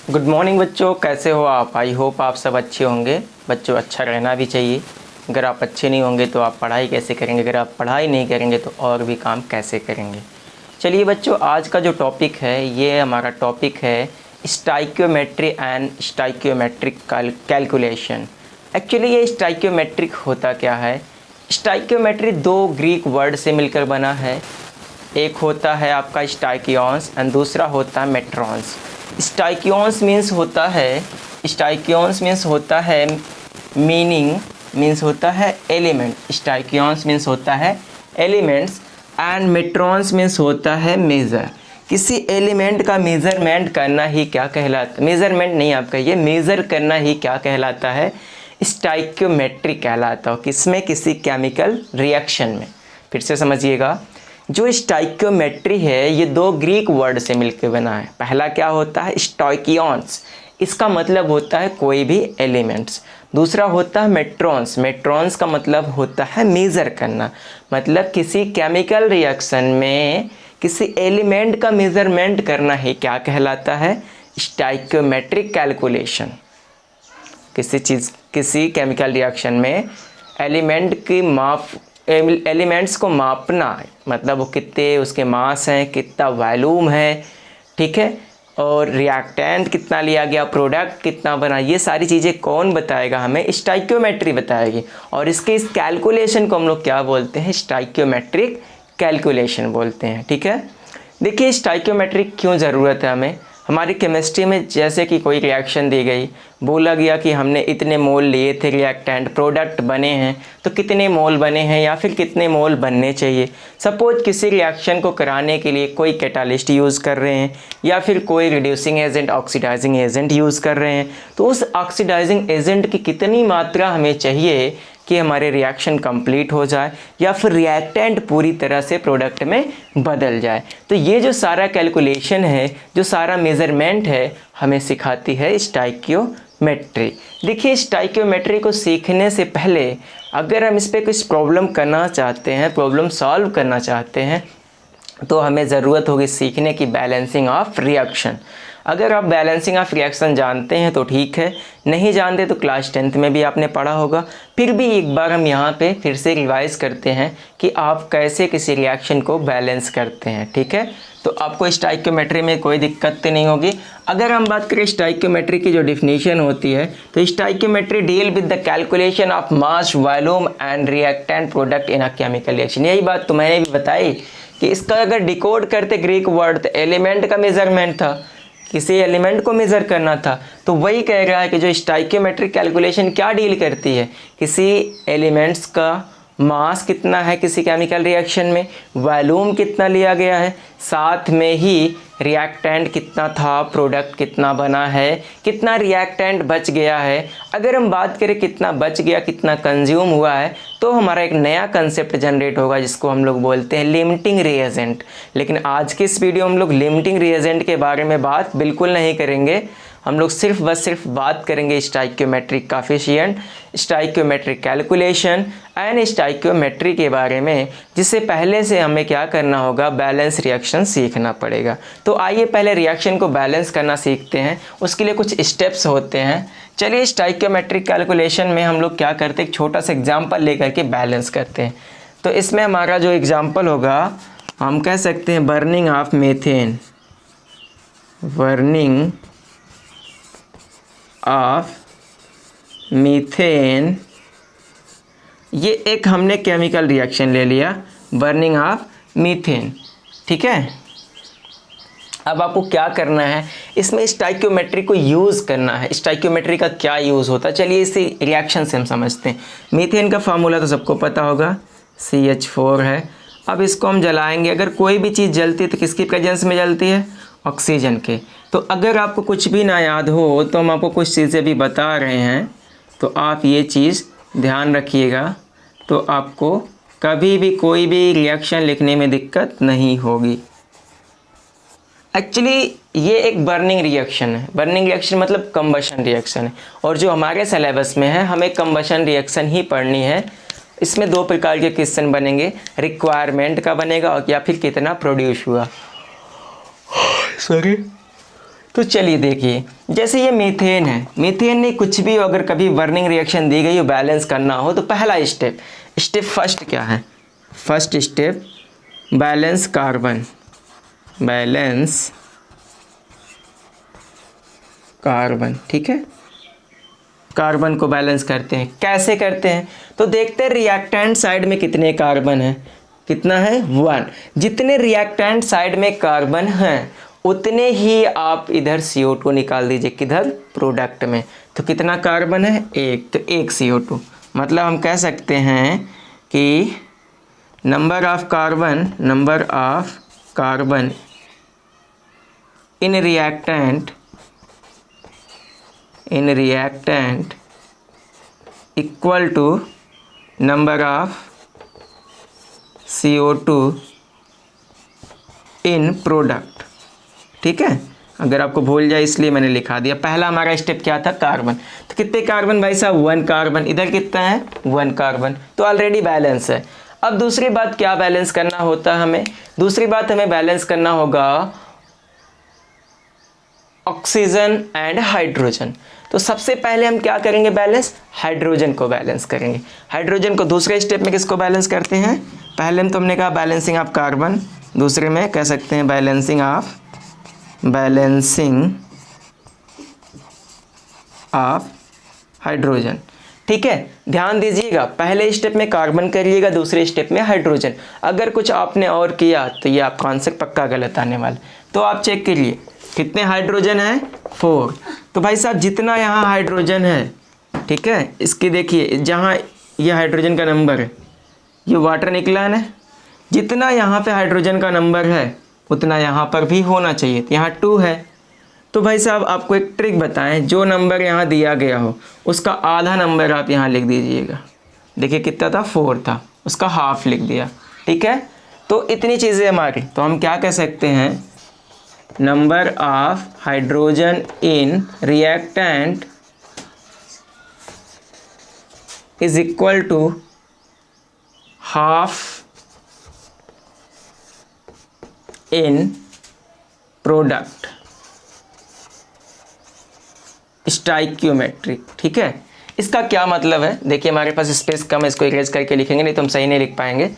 Good morning बच्चों, कैसे हो आप। आई होप आप सब अच्छे होंगे। बच्चों अच्छा रहना भी चाहिए। अगर आप अच्छे नहीं होंगे तो आप पढ़ाई कैसे करेंगे, अगर आप पढ़ाई नहीं करेंगे तो और भी काम कैसे करेंगे। चलिए बच्चों, आज का जो टॉपिक है ये हमारा टॉपिक है stoichiometry and stoichiometric calculation. Actually ये स्टाइक्योमेट्रिक होता क्या है। स्टाइक्योमेट्री दो ग्रीक वर्ड से मिलकर बना है। एक होता है आपका स्टाइकियॉन्स एंड दूसरा होता है मेट्रॉन्स। स्टाइकियॉन्स मीन्स होता है मीन्स होता है एलिमेंट। स्टाइकियॉन्स मीन्स होता है एलिमेंट्स एंड मेट्रॉन्स मीन्स होता है मेज़र। किसी एलिमेंट का मेज़रमेंट करना ही क्या कहलाता, मेज़रमेंट नहीं आप कहिए, मेज़र करना ही क्या कहलाता है, स्टाइक्योमेट्री कहलाता हो। किसमें, किसी केमिकल रिएक्शन में। फिर से समझिएगा, जो स्टाइक्योमेट्री है ये दो ग्रीक वर्ड से मिलकर बना है। पहला क्या होता है स्टाइकियॉन्स, इसका मतलब होता है कोई भी एलिमेंट्स। दूसरा होता है मेट्रॉन्स का मतलब होता है मेज़र करना, मतलब किसी केमिकल रिएक्शन में किसी एलिमेंट का मेज़रमेंट करना ही क्या कहलाता है, स्टाइक्योमेट्रिक कैलकुलेशन। किसी केमिकल रिएक्शन में एलिमेंट्स को मापना, मतलब वो कितने उसके मास हैं, कितना वॉल्यूम है, ठीक है, और रिएक्टेंट कितना लिया गया, प्रोडक्ट कितना बना, ये सारी चीज़ें कौन बताएगा, हमें स्टाइक्योमेट्री बताएगी। और इस कैलकुलेशन को हम लोग क्या बोलते हैं, स्टाइक्योमेट्रिक कैलकुलेशन बोलते हैं। ठीक है, देखिए स्टाइक्योमेट्रिक क्यों ज़रूरत है हमें। हमारी केमिस्ट्री में जैसे कि कोई रिएक्शन दी गई, बोला गया कि हमने इतने मोल लिए थे रिएक्टेंट, प्रोडक्ट बने हैं तो कितने मोल बने हैं या फिर कितने मोल बनने चाहिए। सपोज किसी रिएक्शन को कराने के लिए कोई कैटालिस्ट यूज़ कर रहे हैं या फिर कोई reducing agent, oxidising agent use कर रहे हैं, तो उस ऑक्सीडाइजिंग एजेंट की कितनी मात्रा हमें चाहिए कि हमारे रिएक्शन कंप्लीट हो जाए या फिर रिएक्टेंट पूरी तरह से प्रोडक्ट में बदल जाए। तो ये जो सारा कैलकुलेशन है, जो सारा मेज़रमेंट है, हमें सिखाती है स्टाइक्योमेट्री। देखिए स्टाइक्योमेट्री को सीखने से पहले अगर हम इस पर कुछ प्रॉब्लम करना चाहते हैं, प्रॉब्लम सॉल्व करना चाहते हैं, तो हमें ज़रूरत होगी सीखने की बैलेंसिंग ऑफ रिएक्शन। अगर आप बैलेंसिंग ऑफ रिएक्शन जानते हैं तो ठीक है, नहीं जानते तो क्लास 10th में भी आपने पढ़ा होगा। फिर भी एक बार हम यहाँ पे फिर से रिवाइज करते हैं कि आप कैसे किसी रिएक्शन को बैलेंस करते हैं। ठीक है, तो आपको स्टाइक्योमेट्री में कोई दिक्कत नहीं होगी। अगर हम बात करें स्टाइक्योमेट्री की जो डिफिनीशन होती है, तो stoichiometry deal with the calculation of mass, volume and reactant product in a chemical reaction. यही बात तो मैंने भी बताई कि इसका अगर डिकोड करते ग्रीक वर्ड, तो एलिमेंट का मेजरमेंट था, किसी एलिमेंट को मेज़र करना था। तो वही कह रहा है कि जो स्टाइक्योमेट्रिक कैलकुलेशन क्या डील करती है, किसी एलिमेंट्स का मास कितना है किसी केमिकल रिएक्शन में, वॉल्यूम कितना लिया गया है, साथ में ही रिएक्टेंट कितना था, प्रोडक्ट कितना बना है, कितना रिएक्टेंट बच गया है। अगर हम बात करें कितना बच गया, कितना कंज्यूम हुआ है, तो हमारा एक नया कंसेप्ट जनरेट होगा जिसको हम लोग बोलते हैं लिमिटिंग रिएजेंट। लेकिन आज के इस वीडियो में हम लोग लिमिटिंग रिएजेंट के बारे में बात बिल्कुल नहीं करेंगे। हम लोग सिर्फ बात करेंगे stoichiometric coefficient, stoichiometric calculation and stoichiometry के बारे में, जिससे पहले से हमें क्या करना होगा, बैलेंस रिएक्शन सीखना पड़ेगा। तो आइए पहले रिएक्शन को बैलेंस करना सीखते हैं। उसके लिए कुछ स्टेप्स होते हैं। चलिए स्टाइक्योमेट्रिक कैलकुलेशन में हम लोग क्या करते हैं, एक छोटा सा एग्जाम्पल लेकर के बैलेंस करते हैं। तो इसमें हमारा जो एग्जाम्पल होगा, हम कह सकते हैं burning of methane, burning of methane. ये एक हमने केमिकल रिएक्शन ले लिया, बर्निंग ऑफ मीथेन। ठीक है, अब आपको क्या करना है, इसमें स्टाइक्योमेट्री को यूज़ करना है। स्टाइक्योमेट्री का क्या यूज़ होता है, चलिए इसी रिएक्शन से हम समझते हैं। मीथेन का फार्मूला तो सबको पता होगा, CH4 है। अब इसको हम जलाएंगे। अगर कोई भी चीज़ जलती है तो किसकी प्रेजेंस में जलती है, ऑक्सीजन के। तो अगर आपको कुछ भी ना याद हो तो हम आपको कुछ चीज़ें भी बता रहे हैं, तो आप ये चीज़ ध्यान रखिएगा, तो आपको कभी भी कोई भी रिएक्शन लिखने में दिक्कत नहीं होगी। एक्चुअली ये एक बर्निंग रिएक्शन है। बर्निंग रिएक्शन मतलब कंबशन रिएक्शन है, और जो हमारे सिलेबस में है हमें कंबशन रिएक्शन ही पढ़नी है। इसमें दो प्रकार के क्वेश्चन बनेंगे, रिक्वायरमेंट का बनेगा और या फिर कितना प्रोड्यूस हुआ, सॉरी। तो चलिए देखिए, जैसे ये मीथेन है, मीथेन ने कुछ भी अगर कभी बर्निंग रिएक्शन दी गई हो, बैलेंस करना हो, तो पहला स्टेप फर्स्ट क्या है? First step balance carbon, balance carbon, ठीक है, कार्बन को बैलेंस करते हैं। कैसे करते हैं? तो देखते हैं रिएक्टेंट साइड में कितने कार्बन हैं। कितना है? 1। जितने रिएक्टेंट साइड में कार्बन हैं उतने ही आप इधर CO2 निकाल दीजिए। किधर? प्रोडक्ट में। तो कितना कार्बन है? 1। तो 1 CO2, मतलब हम कह सकते हैं कि number of carbon in reactant equal to number of CO2 in product, ठीक है। अगर आपको भूल जाए इसलिए मैंने लिखा दिया। पहला हमारा स्टेप क्या था? कार्बन। तो कितने कार्बन भाई साहब? 1 कार्बन। इधर कितना है? 1 कार्बन। तो ऑलरेडी बैलेंस है। अब दूसरी बात क्या बैलेंस करना होता है हमें? दूसरी बात हमें बैलेंस करना होगा ऑक्सीजन एंड हाइड्रोजन। तो सबसे पहले हम क्या करेंगे? बैलेंस हाइड्रोजन को बैलेंस करेंगे। हाइड्रोजन को दूसरे स्टेप में किसको बैलेंस करते हैं? पहले में तो हमने कहा बैलेंसिंग ऑफ कार्बन, दूसरे में कह सकते हैं बैलेंसिंग ऑफ हाइड्रोजन, ठीक है। ध्यान दीजिएगा, पहले स्टेप में कार्बन करिएगा, दूसरे स्टेप में हाइड्रोजन। अगर कुछ आपने और किया तो ये आपका आंसर पक्का गलत आने वाला। तो आप चेक करिए कितने हाइड्रोजन है? 4। तो भाई साहब जितना यहाँ हाइड्रोजन है, ठीक है, इसकी देखिए जहाँ ये हाइड्रोजन का नंबर है, ये वाटर निकला है ना, जितना यहाँ पे हाइड्रोजन का नंबर है उतना यहाँ पर भी होना चाहिए। यहाँ 2 है। तो भाई साहब आपको एक ट्रिक बताएं, जो नंबर यहाँ दिया गया हो उसका आधा नंबर आप यहाँ लिख दीजिएगा। देखिए कितना था? 4 था, उसका हाफ लिख दिया, ठीक है। तो इतनी चीज़ें हमारी, तो हम क्या कह सकते हैं? Number of hydrogen in reactant is equal to half in product stoichiometry, ठीक है। इसका क्या मतलब है? देखिए हमारे पास स्पेस कम है, इसको इरेज करके लिखेंगे नहीं तो हम सही नहीं लिख पाएंगे।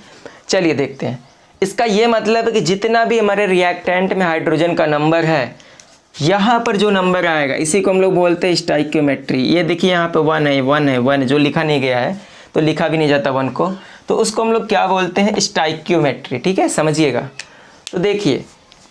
चलिए देखते हैं। इसका ये मतलब है कि जितना भी हमारे रिएक्टेंट में हाइड्रोजन का नंबर है, यहाँ पर जो नंबर आएगा इसी को हम लोग बोलते हैं स्टाइक्योमेट्री। ये देखिए यहाँ पे 1 है, 1 है, 1 जो लिखा नहीं गया है, तो लिखा भी नहीं जाता 1 को, तो उसको हम लोग क्या बोलते हैं? स्टाइक्योमेट्री, ठीक है, समझिएगा। तो देखिए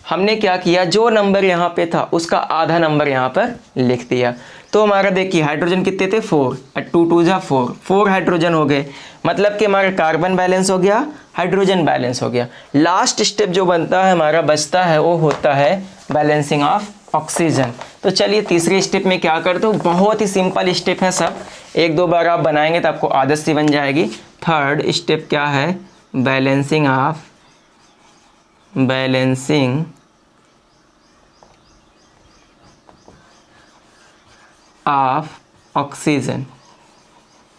हमने क्या किया, जो नंबर यहाँ पे था उसका आधा नंबर यहाँ पर लिख दिया। तो हमारा देखिए हाइड्रोजन कितने थे? 4, 2 2 जा 4 हाइड्रोजन हो गए, मतलब कि हमारा कार्बन बैलेंस हो गया, हाइड्रोजन बैलेंस हो गया। लास्ट स्टेप जो बनता है हमारा बचता है वो होता है बैलेंसिंग ऑफ ऑक्सीजन। तो चलिए तीसरे स्टेप में क्या करते हो? बहुत ही सिंपल स्टेप है सब, 1-2 बार आप बनाएंगे तो आपको आदत सी बन जाएगी। थर्ड स्टेप क्या है? Balancing of oxygen.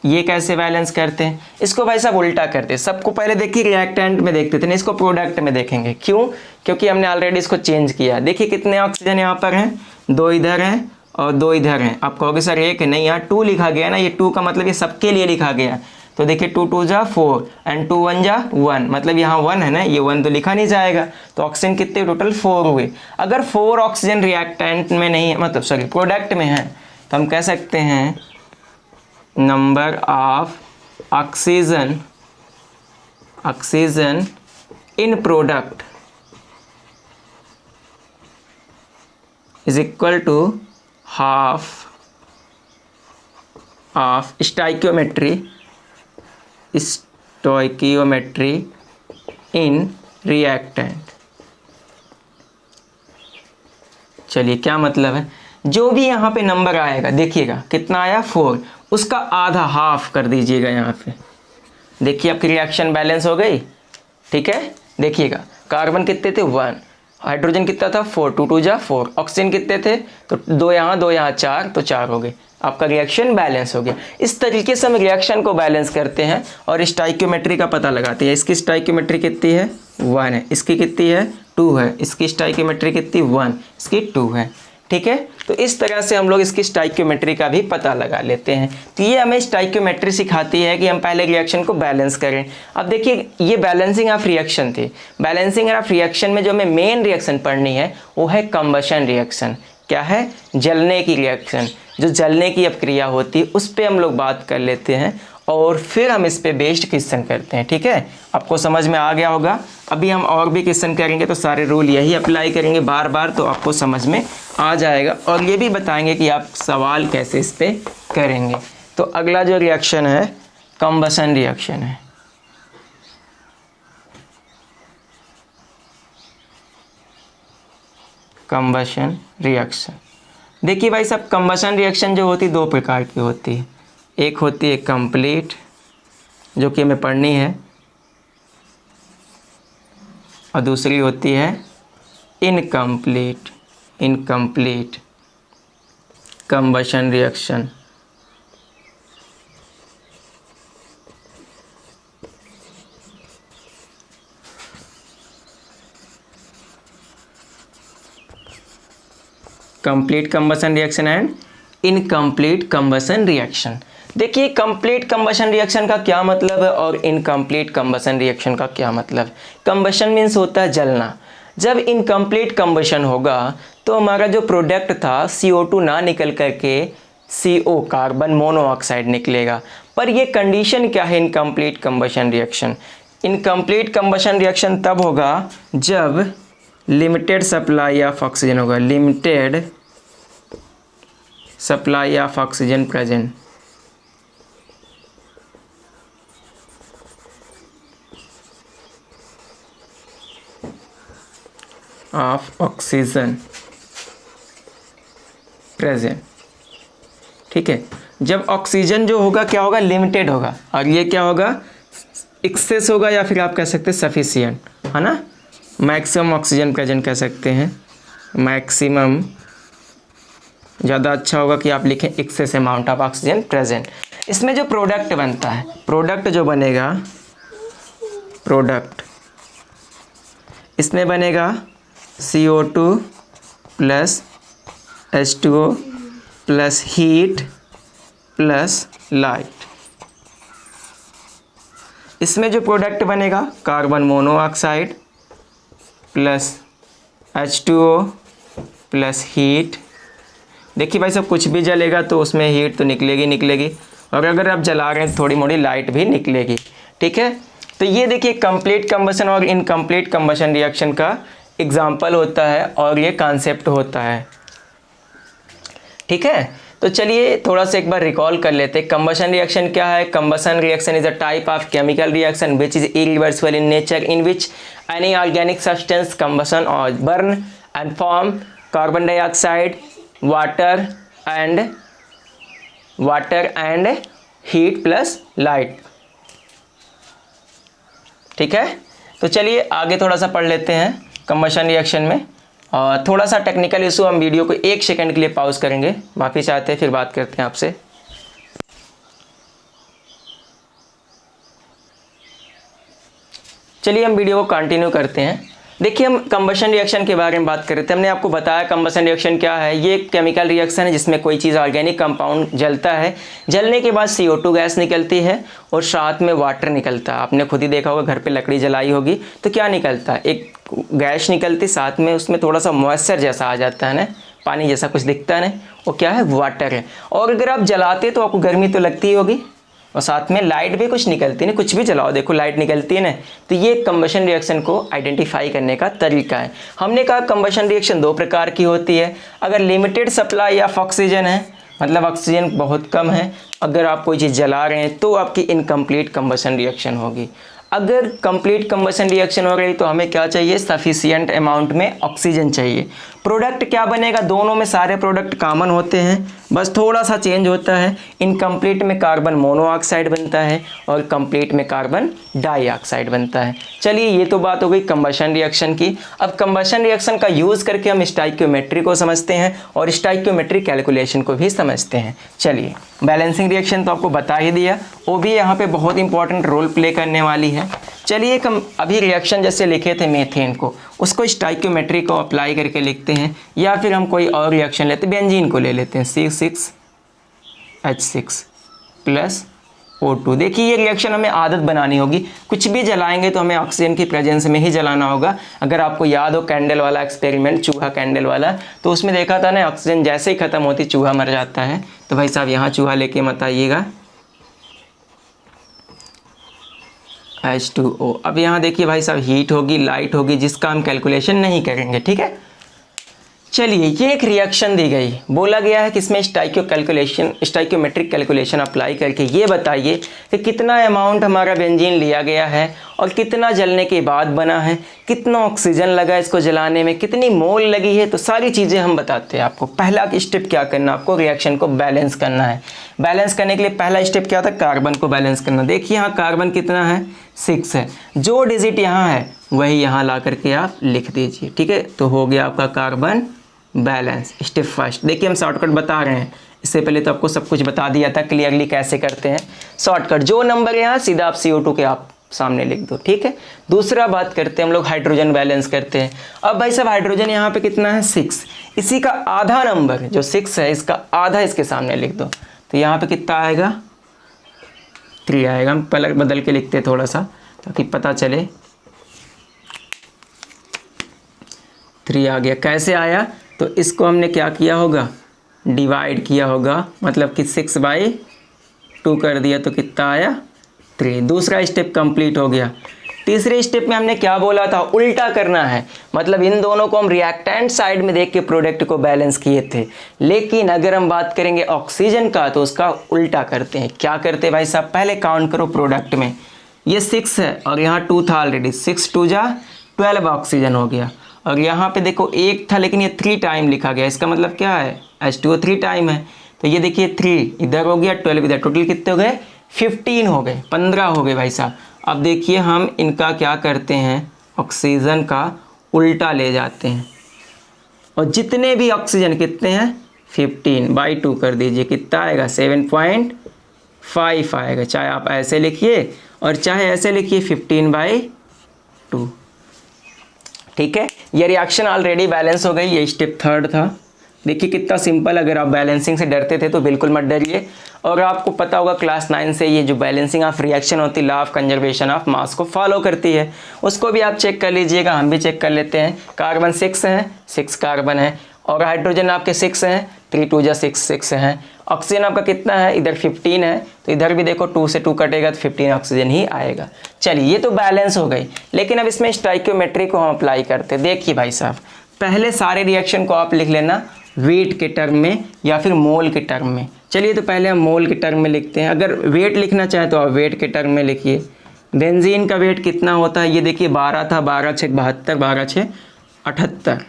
ये कैसे बैलेंस करते हैं? इसको भाई साहब उल्टा करते हैं। सबको पहले देखिए रिएक्टेंट में देखते थे ना, इसको प्रोडक्ट में देखेंगे। क्यों? क्योंकि हमने ऑलरेडी इसको चेंज किया। देखिए कितने ऑक्सीजन यहाँ पर हैं, 2 इधर हैं और 2 इधर हैं। आप कहोगे सर 1 है, नहीं, यहाँ 2 लिखा गया ना, ये 2 का मतलब ये सबके लिए लिखा गया। तो देखिए 2 2 जा 4 एंड 2 1 जा 1, मतलब यहाँ 1 है ना, ये 1 तो लिखा नहीं जाएगा। तो ऑक्सीजन कितने टोटल? 4 हुए। अगर 4 ऑक्सीजन रिएक्टेंट में नहीं है, मतलब सॉरी प्रोडक्ट में है, तो हम कह सकते हैं number of oxygen in product is equal to half of stoichiometry in reactant. चलिए क्या मतलब है? जो भी यहाँ पे नंबर आएगा, देखिएगा कितना आया 4, उसका आधा हाफ कर दीजिएगा यहाँ पे। देखिए आपकी रिएक्शन बैलेंस हो गई, ठीक है। देखिएगा कार्बन कितने थे? 1, हाइड्रोजन कितना था? 4, 2 2 जा 4, ऑक्सीजन कितने थे? तो 2 यहाँ 2 यहाँ 4, तो 4 हो गए। आपका रिएक्शन बैलेंस हो गया। इस तरीके से हम रिएक्शन को बैलेंस करते हैं और स्टोइकियोमेट्री का पता लगाते हैं। इसकी स्टोइकियोमेट्री कितनी है? 1 है। इसकी कितनी है? 2 है। इसकी स्टोइकियोमेट्री कितनी? 1, इसकी 2 है, ठीक है। तो इस तरह से हम लोग इसकी स्टाइक्योमेट्री का भी पता लगा लेते हैं। तो ये हमें स्टाइक्योमेट्री सिखाती है कि हम पहले रिएक्शन को बैलेंस करें। अब देखिए ये बैलेंसिंग ऑफ रिएक्शन थी। बैलेंसिंग ऑफ रिएक्शन में जो हमें मेन रिएक्शन पढ़नी है वो है कंबशन रिएक्शन। क्या है? जलने की रिएक्शन, जो जलने की अपक्रिया होती है उस पर हम लोग बात कर लेते हैं और फिर हम इस पे बेस्ड क्वेश्चन करते हैं। ठीक है, आपको समझ में आ गया होगा। अभी हम और भी क्वेश्चन करेंगे तो सारे रूल यही अप्लाई करेंगे बार बार, तो आपको समझ में आ जाएगा और ये भी बताएंगे कि आप सवाल कैसे इस पे करेंगे। तो अगला जो रिएक्शन है कंबशन रिएक्शन है। कंबशन रिएक्शन, देखिए भाई साहब कंबशन रिएक्शन जो होती है दो प्रकार की होती है। एक होती है कंप्लीट, जो कि हमें पढ़नी है, और दूसरी होती है incomplete. Incomplete combustion reaction. Complete combustion reaction and incomplete combustion reaction. देखिए कंप्लीट कंबशन रिएक्शन का क्या मतलब है और इनकम्प्लीट कंबशन रिएक्शन का क्या मतलब। कंबशन मीन्स होता है जलना। जब इनकम्प्लीट कंबशन होगा तो हमारा जो प्रोडक्ट था CO2 ना निकल करके CO कार्बन मोनोऑक्साइड निकलेगा। पर ये कंडीशन क्या है incomplete combustion reaction? Incomplete combustion reaction तब होगा जब लिमिटेड सप्लाई ऑफ ऑक्सीजन होगा। Limited supply of oxygen present. Of oxygen present. ठीक है, जब ऑक्सीजन जो होगा क्या होगा? लिमिटेड होगा, और ये क्या होगा? एक्सेस होगा, या फिर आप कह सकते हैं सफिशिएंट, है ना। मैक्सिमम ऑक्सीजन प्रेजेंट कह सकते हैं। मैक्सिमम ज़्यादा अच्छा होगा कि आप लिखें excess amount of oxygen present. इसमें जो प्रोडक्ट बनता है, प्रोडक्ट जो बनेगा, प्रोडक्ट इसमें बनेगा CO2 plus H2O plus heat plus light. इसमें जो प्रोडक्ट बनेगा carbon monoxide plus H2O plus heat. देखिए भाई सब कुछ भी जलेगा तो उसमें हीट तो निकलेगी, और अगर आप जला रहे हैं तो थोड़ी मोड़ी लाइट भी निकलेगी। ठीक है, तो ये देखिए कंप्लीट कंबशन और इनकम्प्लीट कंबशन रिएक्शन का एग्जाम्पल होता है और ये कॉन्सेप्ट होता है। ठीक है, तो चलिए थोड़ा सा एक बार रिकॉल कर लेते हैं। कंबशन रिएक्शन क्या है? Combustion reaction is a type of chemical reaction which is irreversible in nature, in which any organic substance combustion और burn and form carbon dioxide, water and heat plus light. ठीक है, तो चलिए आगे थोड़ा सा पढ़ लेते हैं कंबशन रिएक्शन में। और थोड़ा सा टेक्निकल इशू, हम वीडियो को 1 सेकंड के लिए पॉज करेंगे, माफ़ी चाहते हैं, फिर बात करते हैं आपसे। चलिए हम वीडियो को कंटिन्यू करते हैं। देखिए हम कंबशन रिएक्शन के बारे में बात कर रहे थे। हमने आपको बताया कंबशन रिएक्शन क्या है। ये एक केमिकल रिएक्शन है जिसमें कोई चीज़ ऑर्गेनिक कंपाउंड जलता है, जलने के बाद CO2 गैस निकलती है और साथ में वाटर निकलता है। आपने खुद ही देखा होगा, घर पे लकड़ी जलाई होगी तो क्या निकलता है? एक गैस निकलती, साथ में उसमें थोड़ा सा मॉइस्चर जैसा आ जाता है ना, पानी जैसा कुछ दिखता है ना, वो क्या है? वाटर है। और अगर आप जलाते तो आपको गर्मी तो लगती ही होगी, और साथ में लाइट भी कुछ निकलती है ना, कुछ भी जलाओ देखो लाइट निकलती है ना। तो ये कंबशन रिएक्शन को आइडेंटिफाई करने का तरीका है। हमने कहा कंबशन रिएक्शन 2 प्रकार की होती है। अगर लिमिटेड सप्लाई ऑफ ऑक्सीजन है, मतलब ऑक्सीजन बहुत कम है, अगर आप कोई चीज़ जला रहे हैं तो आपकी इनकम्प्लीट कंबशन रिएक्शन होगी। अगर कंप्लीट कंबशन रिएक्शन हो रही तो हमें क्या चाहिए? सफिशिएंट अमाउंट में ऑक्सीजन चाहिए। प्रोडक्ट क्या बनेगा? दोनों में सारे प्रोडक्ट कॉमन होते हैं, बस थोड़ा सा चेंज होता है। इनकम्प्लीट में कार्बन मोनोऑक्साइड बनता है और कंप्लीट में कार्बन डाइऑक्साइड बनता है। चलिए ये तो बात हो गई कंबशन रिएक्शन की। अब कंबशन रिएक्शन का यूज़ करके हम स्टाइक्योमेट्री को समझते हैं और स्टाइक्योमेट्री कैलकुलेशन को भी समझते हैं। चलिए बैलेंसिंग रिएक्शन तो आपको बता ही दिया, वो भी यहाँ पे बहुत इंपॉर्टेंट रोल प्ले करने वाली है। चलिए हम अभी रिएक्शन जैसे लिखे थे मीथेन को, उसको स्टाइक्योमेट्री को अप्लाई करके लिखते हैं, या फिर हम कोई और रिएक्शन लेते हैं, बेंजीन को ले लेते हैं C6H6 प्लस O2। देखिए ये रिएक्शन हमें आदत बनानी होगी, कुछ भी जलाएंगे तो हमें ऑक्सीजन की प्रेजेंस में ही जलाना होगा। अगर आपको याद हो कैंडल वाला एक्सपेरिमेंट, चूहा कैंडल वाला, तो उसमें देखा था ना ऑक्सीजन जैसे ही ख़त्म होती चूहा मर जाता है। तो भाई साहब यहाँ चूहा लेके मत आइएगा, H2O। अब यहाँ देखिए भाई साहब हीट होगी, लाइट होगी, जिसका हम कैलकुलेशन नहीं करेंगे, ठीक है। चलिए ये एक रिएक्शन दी गई, बोला गया है कि इसमें स्टाइक्योमेट्रिक कैलकुलेशन अप्लाई करके ये बताइए कि कितना अमाउंट हमारा बेंजीन लिया गया है और कितना जलने के बाद बना है, कितना ऑक्सीजन लगा इसको जलाने में, कितनी मोल लगी है। तो सारी चीज़ें हम बताते हैं आपको। पहला स्टेप क्या करना, आपको रिएक्शन को बैलेंस करना है। बैलेंस करने के लिए पहला स्टेप क्या था, कार्बन को बैलेंस करना। देखिए यहाँ कार्बन कितना है, 6 है, जो डिजिट यहाँ है वही यहाँ ला करके आप लिख दीजिए, ठीक है। तो हो गया आपका कार्बन बैलेंस। स्टेप फर्स्ट, देखिए हम शॉर्टकट बता रहे हैं, इससे पहले तो आपको सब कुछ बता दिया था क्लियरली कैसे करते हैं। शॉर्टकट, जो नंबर यहाँ सीधा आप CO2 के आप सामने लिख दो, ठीक है। दूसरा बात करते हैं हम लोग, हाइड्रोजन बैलेंस करते हैं। अब भाई साहब हाइड्रोजन यहाँ पे कितना है, 6, इसी का आधा नंबर जो 6 है इसका आधा इसके सामने लिख दो। तो यहाँ पे कितना आएगा, 3 आएगा। हम पलट बदल के लिखते हैं थोड़ा सा ताकि पता चले। 3 आ गया। कैसे आया, तो इसको हमने क्या किया होगा, डिवाइड किया होगा, मतलब कि 6/2 कर दिया, तो कितना आया, 3। दूसरा स्टेप कंप्लीट हो गया। तीसरे स्टेप में हमने क्या बोला था, उल्टा करना है, मतलब इन दोनों को हम रिएक्टेंट साइड में देख के प्रोडक्ट को बैलेंस किए थे। लेकिन अगर हम बात करेंगे ऑक्सीजन का तो उसका उल्टा करते हैं। क्या करते हैं भाई साहब, पहले काउंट करो प्रोडक्ट में, ये 6 है और यहाँ 2 था ऑलरेडी, 6 2 जा 12 ऑक्सीजन हो गया। और यहाँ पे देखो 1 था लेकिन ये 3 टाइम लिखा गया, इसका मतलब क्या है, H2O 3 टाइम है। तो ये देखिए 3 इधर हो गया, 12 इधर, टोटल कितने हो गए, 15 हो गए, 15 हो गए भाई साहब। अब देखिए हम इनका क्या करते हैं, ऑक्सीजन का उल्टा ले जाते हैं, और जितने भी ऑक्सीजन कितने हैं, 15/2 कर दीजिए, कितना आएगा, 7.5 आएगा। चाहे आप ऐसे लिखिए और चाहे ऐसे लिखिए, 15/2, ठीक है। ये रिएक्शन ऑलरेडी बैलेंस हो गई, ये स्टेप थर्ड था। देखिए कितना सिंपल, अगर आप बैलेंसिंग से डरते थे तो बिल्कुल मत डरिए। और आपको पता होगा क्लास 9 से ये जो बैलेंसिंग ऑफ रिएक्शन होती है, law of conservation of mass को फॉलो करती है, उसको भी आप चेक कर लीजिएगा, हम भी चेक कर लेते हैं। कार्बन 6 है, 6 कार्बन है, और हाइड्रोजन आपके 6 हैं, 3 2 जा 6 हैं। ऑक्सीजन आपका कितना है, इधर 15 है, तो इधर भी देखो 2 से 2 कटेगा तो 15 ऑक्सीजन ही आएगा। चलिए ये तो बैलेंस हो गई, लेकिन अब इसमें स्टाइक्योमेट्री को हम अप्लाई करते हैं। देखिए भाई साहब, पहले सारे रिएक्शन को आप लिख लेना वेट के टर्म में या फिर मोल के टर्म में। चलिए तो पहले हम मोल के टर्म में लिखते हैं। अगर वेट लिखना चाहें तो आप वेट के टर्म में लिखिए। बेंजीन का वेट कितना होता है, ये देखिए 12 था, 12 6 72, 12 6 78,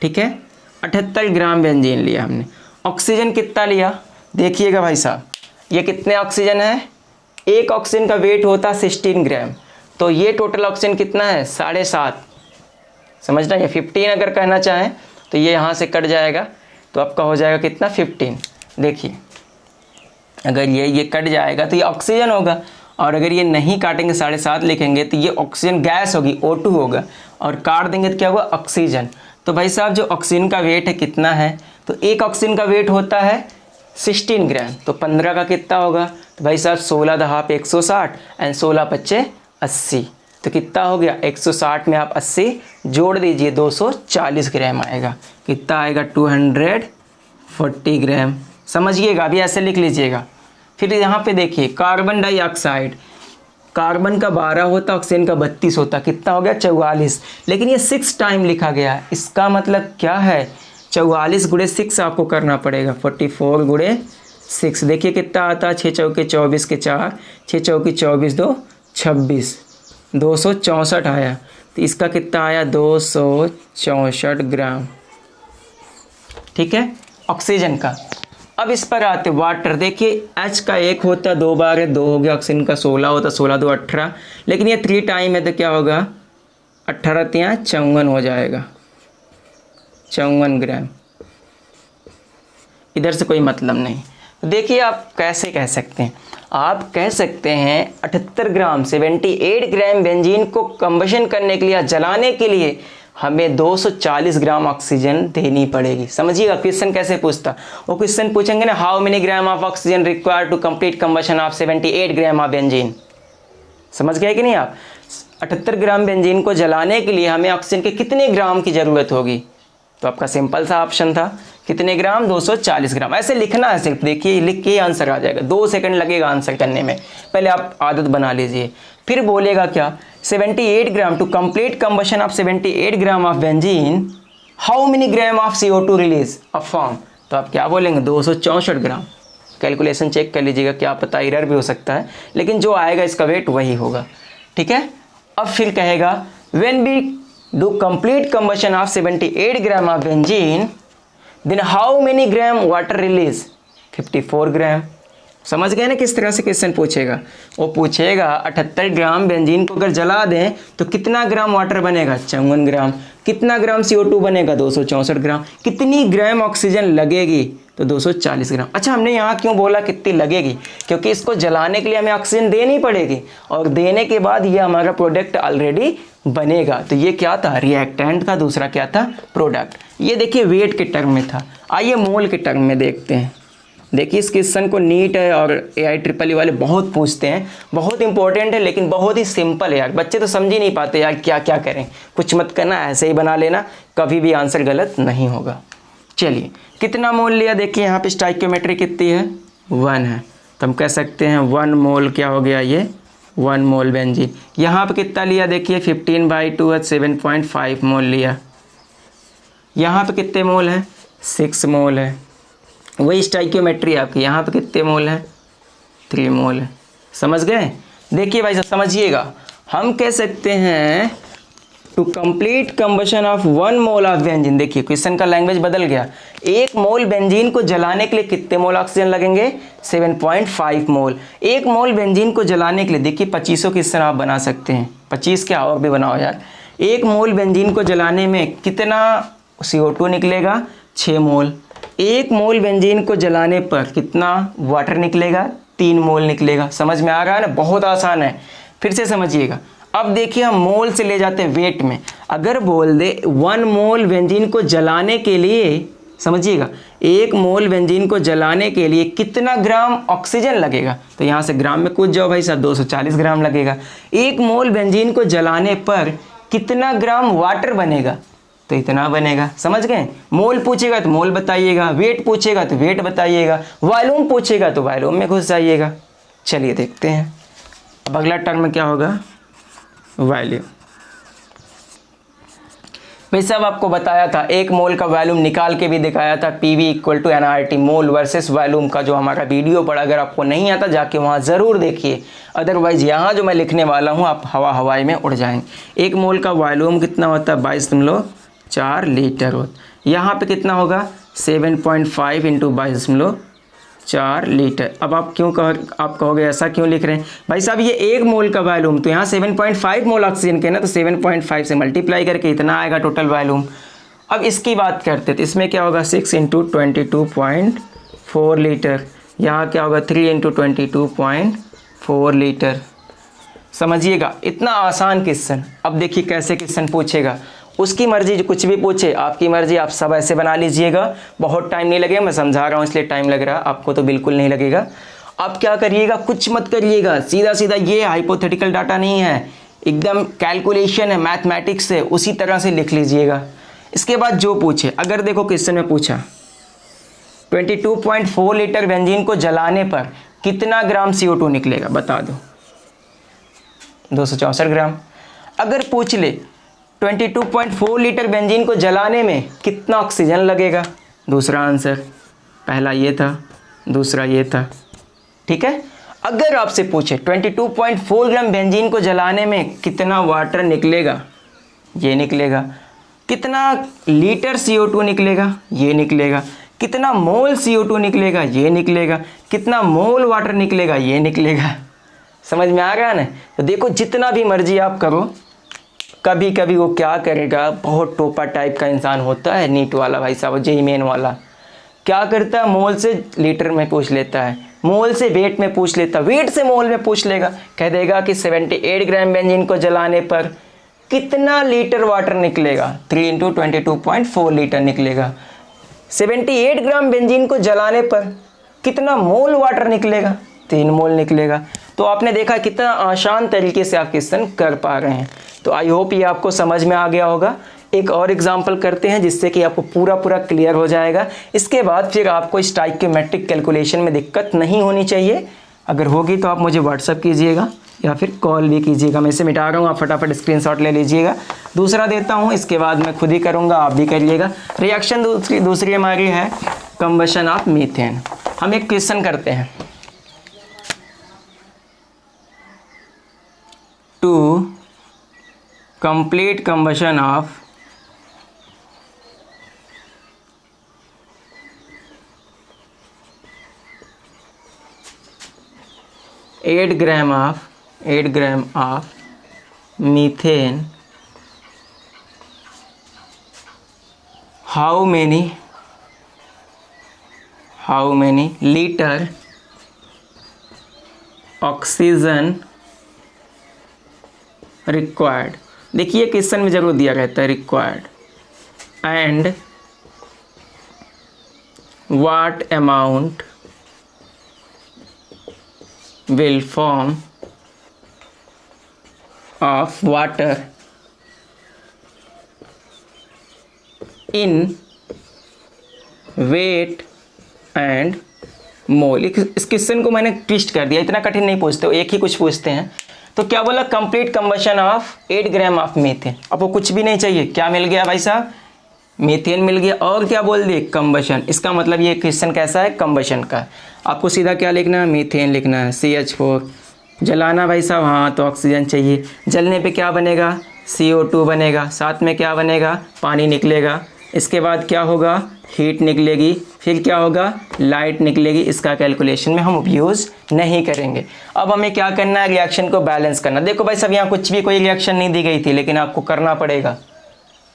ठीक है, 78 ग्राम बेंजीन लिया हमने। ऑक्सीजन कितना लिया, देखिएगा भाई साहब, ये कितने ऑक्सीजन है, एक ऑक्सीजन का वेट होता है 16 ग्राम, तो ये टोटल ऑक्सीजन कितना है, 7.5। समझना, ये 15 अगर कहना चाहें तो ये यहाँ से कट जाएगा, तो आपका हो जाएगा कितना, 15। देखिए अगर ये कट जाएगा तो ये ऑक्सीजन होगा, और अगर ये नहीं काटेंगे 7.5 लिखेंगे तो ये ऑक्सीजन गैस होगी, O2 होगा, और काट देंगे तो क्या होगा, ऑक्सीजन। तो भाई साहब जो ऑक्सीजन का वेट है कितना है, तो एक ऑक्सीजन का वेट होता है 16 ग्राम, तो 15 का कितना होगा, तो भाई साहब 16 दहाप 160 एंड 16 पच्चे 80, तो कितना हो गया, 160 में आप 80 जोड़ दीजिए, 240 ग्राम आएगा। कितना आएगा, 240 ग्राम। समझिएगा, अभी ऐसे लिख लीजिएगा। फिर यहाँ पे देखिए कार्बन डाइऑक्साइड, कार्बन का 12 होता, ऑक्सीजन का 32 होता, कितना हो गया, 44, लेकिन ये 6 टाइम लिखा गया है। इसका मतलब क्या है, 44 × 6 आपको करना पड़ेगा, 44 × 6। देखिए कितना आता है, 6 चौके 24 के 4, 6 चौकी 24 2 26, 264 आया। तो इसका कितना आया, 264 ग्राम, ठीक है, ऑक्सीजन का। अब इस पर आते वाटर, देखिए H का 1 होता, 2 बार है, 2 हो गया, ऑक्सीजन का 16 होता, 16 2 18, लेकिन ये 3 टाइम है तो क्या होगा, 18 3 54 हो जाएगा, 54 ग्राम। इधर से कोई मतलब नहीं। देखिए आप कैसे कह सकते हैं, आप कह सकते हैं 78 ग्राम 78 ग्राम बेंजीन को कंबशन करने के लिए या जलाने के लिए हमें 240 ग्राम ऑक्सीजन देनी पड़ेगी। समझिएगा क्वेश्चन कैसे पूछता, वो क्वेश्चन पूछेंगे ना, how many gram of oxygen required to complete combustion of 78 gram of benzene. समझ गए कि नहीं आप? 78 ग्राम बेंजीन को जलाने के लिए हमें ऑक्सीजन के कितने ग्राम की ज़रूरत होगी? तो आपका सिंपल सा ऑप्शन था, कितने ग्राम? 240 ग्राम। ऐसे लिखना है सिर्फ, देखिए लिख के आंसर आ जाएगा, 2 सेकंड लगेगा आंसर करने में, पहले आप आदत बना लीजिए। फिर बोलेगा क्या, 78 gram to complete combustion of 78 gram of benzene, how many gram of CO2 release of form. तो आप क्या बोलेंगे? 264 ग्राम। कैलकुलेशन चेक कर लीजिएगा, क्या पता एरर भी हो सकता है, लेकिन जो आएगा इसका वेट वही होगा। ठीक है, अब फिर कहेगा when we do complete combustion of 78 gram of benzene then how many gram water release? 54 gram. समझ गए ना किस तरह से क्वेश्चन पूछेगा? वो पूछेगा 78 ग्राम बेंजीन को अगर जला दें तो कितना ग्राम वाटर बनेगा? 54 ग्राम। कितना ग्राम CO2 बनेगा? 264 ग्राम। कितनी ग्राम ऑक्सीजन लगेगी? तो 240 ग्राम। अच्छा, हमने यहाँ क्यों बोला कितनी लगेगी? क्योंकि इसको जलाने के लिए हमें ऑक्सीजन देनी पड़ेगी, और देने के बाद ये हमारा प्रोडक्ट ऑलरेडी बनेगा। तो ये क्या था? रिएक्टेंट था, दूसरा क्या था? प्रोडक्ट। ये देखिए वेट के टर्म में था। आइए मोल के टर्म में देखते हैं। देखिए इस क्वेश्चन को नीट है और AIEEE वाले बहुत पूछते हैं, बहुत इंपॉर्टेंट है, लेकिन बहुत ही सिंपल है यार। बच्चे तो समझ ही नहीं पाते यार, क्या क्या करें, कुछ मत करना, ऐसे ही बना लेना, कभी भी आंसर गलत नहीं होगा। चलिए कितना मोल लिया? देखिए यहाँ पे स्टोइकियोमेट्री कितनी है? 1 है, तो हम कह सकते हैं 1 मोल क्या हो गया? ये 1 मोल बेंजीन। यहाँ पे कितना लिया? देखिए 15/2 7.5 मोल लिया। यहाँ पे कितने मोल है? 6 मोल है। वही स्टोइकियोमेट्री आपकी, यहाँ पे कितने मोल है? 3 मोल है। समझ गए? देखिए भाई साहब समझिएगा, हम कह सकते हैं to complete combustion of 1 mole of benzene. देखिए क्वेश्चन का लैंग्वेज बदल गया। 1 मोल बेंजीन को जलाने के लिए कितने मोल ऑक्सीजन लगेंगे? 7.5 मोल। 1 मोल बेंजीन को जलाने के लिए देखिए 25 क्वेश्चन आप बना सकते हैं, 25 क्या और भी बनाओ यार। 1 मोल बेंजीन को जलाने में कितना CO2 निकलेगा? 6 मोल। 1 मोल बेंजीन को जलाने पर कितना वाटर निकलेगा? 3 मोल निकलेगा। समझ में आ रहा है ना? बहुत आसान है, फिर से समझिएगा। अब देखिए हम मोल से ले जाते हैं वेट में। अगर बोल दे 1 मोल बेंजीन को जलाने के लिए, समझिएगा 1 मोल बेंजीन को जलाने के लिए कितना ग्राम ऑक्सीजन लगेगा? तो यहाँ से ग्राम में कूद जाओ भाई साहब, 240 ग्राम लगेगा। 1 मोल बेंजीन को जलाने पर कितना ग्राम वाटर बनेगा? तो इतना बनेगा। समझ गए? मोल पूछेगा तो मोल बताइएगा, वेट पूछेगा तो वेट बताइएगा, वॉल्यूम पूछेगा तो वॉल्यूम में घुस जाइएगा। चलिए देखते हैं अब अगला टर्म क्या होगा? वॉल्यूम। भाई साहब आपको बताया था, 1 मोल का वॉल्यूम निकाल के भी दिखाया था, PV = nRT, मोल वर्सेस वॉल्यूम का जो हमारा वीडियो पड़ा। अगर आपको नहीं आता जाके वहाँ ज़रूर देखिए, अदरवाइज यहाँ जो मैं लिखने वाला हूँ आप हवाई में उड़ जाएंगे। 1 मोल का वॉल्यूम कितना होता है? 22.4 लीटर होता। यहाँ पे कितना होगा? 7.5 × 22.4 लीटर। अब आप कहोगे ऐसा क्यों लिख रहे हैं भाई साहब? ये 1 मोल का वॉल्यूम, तो यहाँ 7.5 मोल ऑक्सीजन के ना, तो 7.5 से मल्टीप्लाई करके इतना आएगा टोटल वॉल्यूम। अब इसकी बात करते तो इसमें क्या होगा? 6 × 22.4 लीटर। यहाँ क्या होगा? 3 × 22.4 लीटर। समझिएगा इतना आसान क्वेश्चन। अब देखिए कैसे क्वेश्चन पूछेगा, उसकी मर्जी, जो कुछ भी पूछे आपकी मर्जी, आप सब ऐसे बना लीजिएगा, बहुत टाइम नहीं लगेगा। मैं समझा रहा हूँ इसलिए टाइम लग रहा है, आपको तो बिल्कुल नहीं लगेगा। आप क्या करिएगा? कुछ मत करिएगा, सीधा सीधा, ये हाइपोथेटिकल डाटा नहीं है, एकदम कैलकुलेशन है, मैथमेटिक्स है, उसी तरह से लिख लीजिएगा। इसके बाद जो पूछे, अगर देखो क्वेश्चन में पूछा 22.4 लीटर बेंजीन को जलाने पर कितना ग्राम CO2 निकलेगा? बता दो। 264 ग्राम। अगर पूछ ले 22.4 लीटर बेंजीन को जलाने में कितना ऑक्सीजन लगेगा? दूसरा आंसर, पहला ये था, दूसरा ये था। ठीक है। अगर आपसे पूछे 22.4 ग्राम बेंजीन को जलाने में कितना वाटर निकलेगा? ये निकलेगा। कितना लीटर CO2 निकलेगा? ये निकलेगा। कितना मोल CO2 निकलेगा? ये निकलेगा। कितना मोल वाटर निकलेगा? ये निकलेगा। समझ में आ गया ना? तो देखो जितना भी मर्जी आप करो, कभी कभी वो क्या करेगा, बहुत टोपा टाइप का इंसान होता है, नीट वाला भाई साहब, जेईई मेन वाला, क्या करता है, मोल से लीटर में पूछ लेता है, मोल से वेट में पूछ लेता है, वेट से मोल में पूछ लेगा, कह देगा कि 78 ग्राम बेंजीन को जलाने पर कितना लीटर वाटर निकलेगा, 3 × 22.4 लीटर निकलेगा। 78 ग्राम बेंजीन को जलाने पर कितना मोल वाटर निकलेगा, 3 मोल निकलेगा। तो आपने देखा कितना आसान तरीके से आप क्वेश्चन कर पा रहे हैं। तो आई होप ये आपको समझ में आ गया होगा। एक और एग्जाम्पल करते हैं जिससे कि आपको पूरा क्लियर हो जाएगा। इसके बाद फिर आपको स्टोइकियोमेट्रिक कैलकुलेशन में दिक्कत नहीं होनी चाहिए। अगर होगी तो आप मुझे व्हाट्सअप कीजिएगा या फिर कॉल भी कीजिएगा। मैं इसे मिटा रहा हूँ, आप फटाफट स्क्रीनशॉट ले लीजिएगा। दूसरा देता हूँ, इसके बाद मैं खुद ही करूँगा, आप भी करिएगा। रिएक्शन दूसरी हमारी है कंबशन ऑफ मीथेन। हम एक क्वेश्चन करते हैं, to complete combustion of eight gram of methane, how many litre oxygen required. देखिए क्वेश्चन में जरूर दिया रहता है required, and what amount will form of water in weight and mole। इस क्वेश्चन को मैंने ट्विस्ट कर दिया, इतना कठिन नहीं पूछते, एक ही कुछ पूछते हैं। तो क्या बोला, complete combustion of 8 gram of methane. आपको कुछ भी नहीं चाहिए, क्या मिल गया भाई साहब, मीथेन मिल गया, और क्या बोल दिए, कंबशन। इसका मतलब ये क्वेश्चन कैसा है, कंबशन का। आपको सीधा क्या लिखना है, मीथेन लिखना है, CH4। जलाना भाई साहब, हाँ तो ऑक्सीजन चाहिए। जलने पे क्या बनेगा, CO2 बनेगा, साथ में क्या बनेगा, पानी निकलेगा। इसके बाद क्या होगा, हीट निकलेगी, फिर क्या होगा, लाइट निकलेगी। इसका कैलकुलेशन में हम यूज़ नहीं करेंगे। अब हमें क्या करना है, रिएक्शन को बैलेंस करना। देखो भाई साहब, यहाँ कुछ भी कोई रिएक्शन नहीं दी गई थी, लेकिन आपको करना पड़ेगा।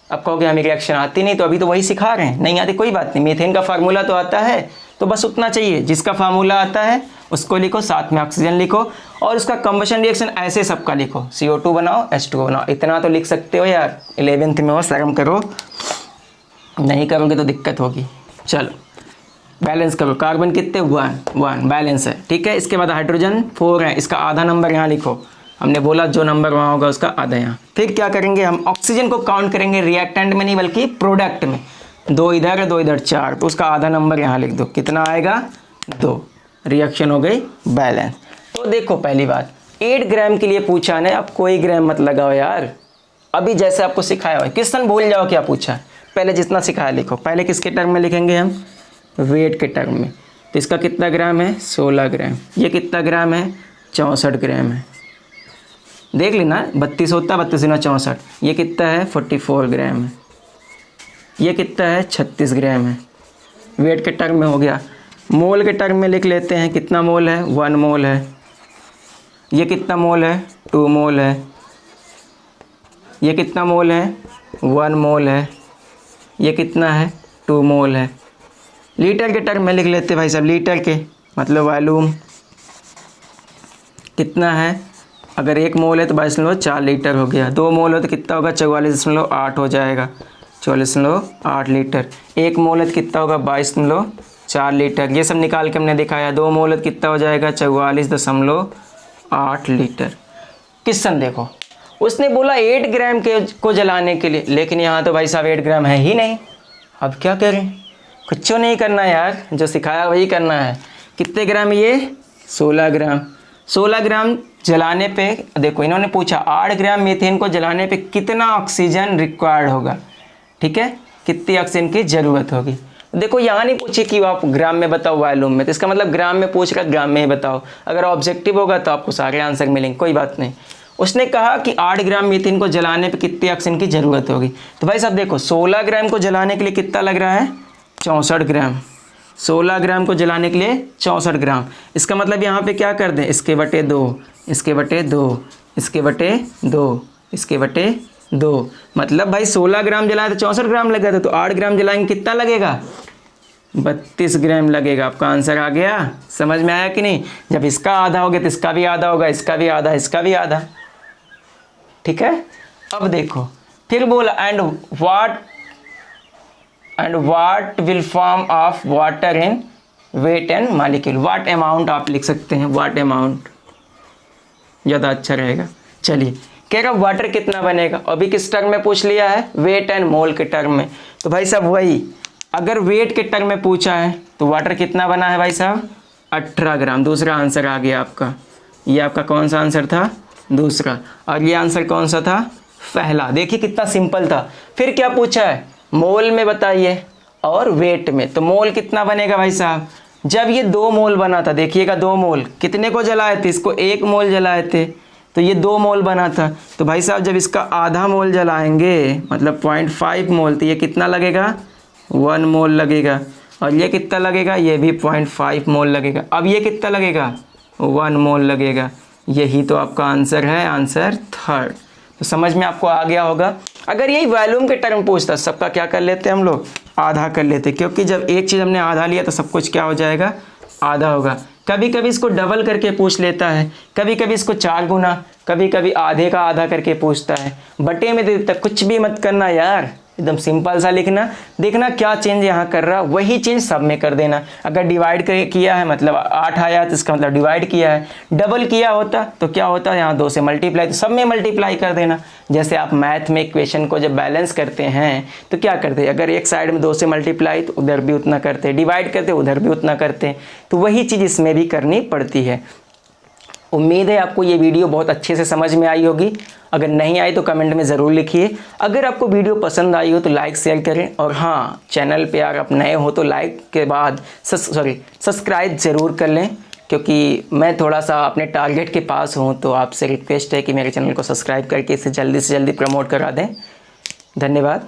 अब कहोगे हमें रिएक्शन आती नहीं, तो अभी तो वही सिखा रहे हैं, नहीं आती कोई बात नहीं। मीथेन का फार्मूला तो आता है, तो बस उतना चाहिए। जिसका फार्मूला आता है उसको लिखो, साथ में ऑक्सीजन लिखो, और उसका कंबशन रिएक्शन ऐसे सबका लिखो, CO2 बनाओ, H2O बनाओ। इतना तो लिख सकते हो यार, 11th में हो, शर्म करो, नहीं करोगे तो दिक्कत होगी। चलो बैलेंस करो। कार्बन कितने, 1 बैलेंस है, ठीक है। इसके बाद हाइड्रोजन 4 है, इसका आधा नंबर यहाँ लिखो। हमने बोला जो नंबर वहाँ होगा उसका आधा यहाँ। फिर क्या करेंगे, हम ऑक्सीजन को काउंट करेंगे रिएक्टेंट में नहीं बल्कि प्रोडक्ट में। 2 इधर है, 2 इधर, 4, तो उसका आधा नंबर यहाँ लिख दो। कितना आएगा, 2। रिएक्शन हो गई बैलेंस। तो देखो पहली बात, 8 ग्राम के लिए पूछा ना, अब कोई ग्राम मत लगाओ यार। अभी जैसे आपको सिखाया हुआ, क्वेश्चन भूल जाओ क्या पूछा, पहले जितना सिखाया लिखो। पहले किसके टर्म में लिखेंगे हम, वेट के टर्म में। तो इसका कितना ग्राम है, 16 ग्राम। ये कितना ग्राम है, 64 ग्राम है। देख लेना, 32 होता है, 32 × 64। ये कितना है, 44 ग्राम है। ये कितना है, 36 ग्राम है। वेट के टर्म में हो गया। मोल के टर्म में लिख लेते हैं, कितना मोल है, 1 मोल है। ये कितना मोल है, 2 मोल है। ये कितना मोल है, 1 मोल है। ये कितना है, 2 मोल है। लीटर के टर्म में लिख लेते हैं भाई साहब, लीटर के मतलब वॉल्यूम कितना है। अगर 1 मोल है तो 22.4 लीटर हो गया। 2 मोल हो तो कितना होगा, 44.8 हो जाएगा, 44.8 लीटर। 1 मोल है तो कितना होगा, 22.4 लीटर। ये सब निकाल के हमने दिखाया। 2 मोल है तो कितना हो जाएगा, 44.8 लीटर। क्वेश्चन देखो, उसने बोला 8 ग्राम के को जलाने के लिए, लेकिन यहाँ तो भाई साहब 8 ग्राम है ही नहीं। अब क्या करें, कुछ नहीं करना यार, जो सिखाया वही करना है। कितने ग्राम ये, 16 ग्राम। 16 ग्राम जलाने पे, देखो इन्होंने पूछा 8 ग्राम मीथेन को जलाने पे कितना ऑक्सीजन रिक्वायर्ड होगा, ठीक है, कितनी ऑक्सीजन की ज़रूरत होगी। देखो यहाँ नहीं पूछे कि आप ग्राम में बताओ वॉल्यूम में, तो इसका मतलब ग्राम में पूछ कर ग्राम में ही बताओ। अगर ऑब्जेक्टिव होगा तो आपको सारे आंसर मिलेंगे, कोई बात नहीं। उसने कहा कि 8 ग्राम मीथेन को जलाने पे कितनी ऑक्सीजन की ज़रूरत होगी। तो भाई साहब देखो, 16 ग्राम को जलाने के लिए कितना लग रहा है, 64 ग्राम। 16 ग्राम को जलाने के लिए 64 ग्राम। इसका मतलब यहाँ पे क्या कर दें, इसके बटे 2, इसके बटे 2, इसके बटे 2, इसके बटे 2। मतलब भाई 16 ग्राम जलाए तो 64 ग्राम लगेगा, तो 8 ग्राम जलाएंगे कितना लगेगा, 32 ग्राम लगेगा। आपका आंसर आ गया, समझ में आया कि नहीं। जब इसका आधा हो गया तो इसका भी आधा होगा, इसका भी आधा, इसका भी आधा, ठीक है। अब देखो फिर बोला and what will form of water in weight and molecule. What amount आप लिख सकते हैं, व्हाट अमाउंट ज़्यादा अच्छा रहेगा। चलिए कह रहा वाटर कितना बनेगा, अभी किस टर्म में पूछ लिया है, वेट एंड मोल के टर्म में। तो भाई साहब वही, अगर वेट के टर्म में पूछा है तो वाटर कितना बना है भाई साहब, 18 ग्राम। दूसरा आंसर आ गया आपका, ये आपका कौन सा आंसर था, दूसरा। और ये आंसर कौन सा था, पहला। देखिए कितना सिंपल था। फिर क्या पूछा है, मोल में बताइए और वेट में। तो मोल कितना बनेगा भाई साहब, जब ये 2 मोल बना था, देखिएगा 2 मोल कितने को जलाए थे, इसको 1 मोल जलाए थे, तो ये 2 मोल बना था। तो भाई साहब जब इसका आधा मोल जलाएंगे मतलब 0.5 मोल, तो ये कितना लगेगा, 1 मोल लगेगा। और ये कितना लगेगा, ये भी 0.5 मोल लगेगा। अब ये कितना लगेगा, 1 मोल लगेगा। यही तो आपका आंसर है, आंसर थर्ड। तो समझ में आपको आ गया होगा। अगर यही वॉल्यूम के टर्म पूछता, सबका क्या कर लेते हम लोग, आधा कर लेते, क्योंकि जब एक चीज़ हमने आधा लिया तो सब कुछ क्या हो जाएगा, आधा होगा। कभी कभी इसको डबल करके पूछ लेता है, कभी कभी इसको 4 गुना, कभी कभी आधे का आधा करके पूछता है, बटे में दे देता। कुछ भी मत करना यार, एकदम सिंपल सा लिखना, देखना क्या चेंज यहाँ कर रहा, वही चेंज सब में कर देना। अगर डिवाइड किया है मतलब 8 आया तो इसका मतलब डिवाइड किया है, डबल किया होता तो क्या होता, यहाँ 2 से मल्टीप्लाई, तो सब में मल्टीप्लाई कर देना। जैसे आप मैथ में इक्वेशन को जब बैलेंस करते हैं तो क्या करते हैं, अगर एक साइड में 2 से मल्टीप्लाई तो उधर भी उतना करते, डिवाइड करते उधर भी उतना करते, तो वही चीज़ इसमें भी करनी पड़ती है। उम्मीद है आपको ये वीडियो बहुत अच्छे से समझ में आई होगी। अगर नहीं आई तो कमेंट में ज़रूर लिखिए। अगर आपको वीडियो पसंद आई हो तो लाइक शेयर करें, और हाँ चैनल पे अगर आप नए हो तो लाइक के बाद सब्सक्राइब ज़रूर कर लें, क्योंकि मैं थोड़ा सा अपने टारगेट के पास हूँ। तो आपसे रिक्वेस्ट है कि मेरे चैनल को सब्सक्राइब करके इसे जल्दी से जल्दी प्रमोट करा दें। धन्यवाद।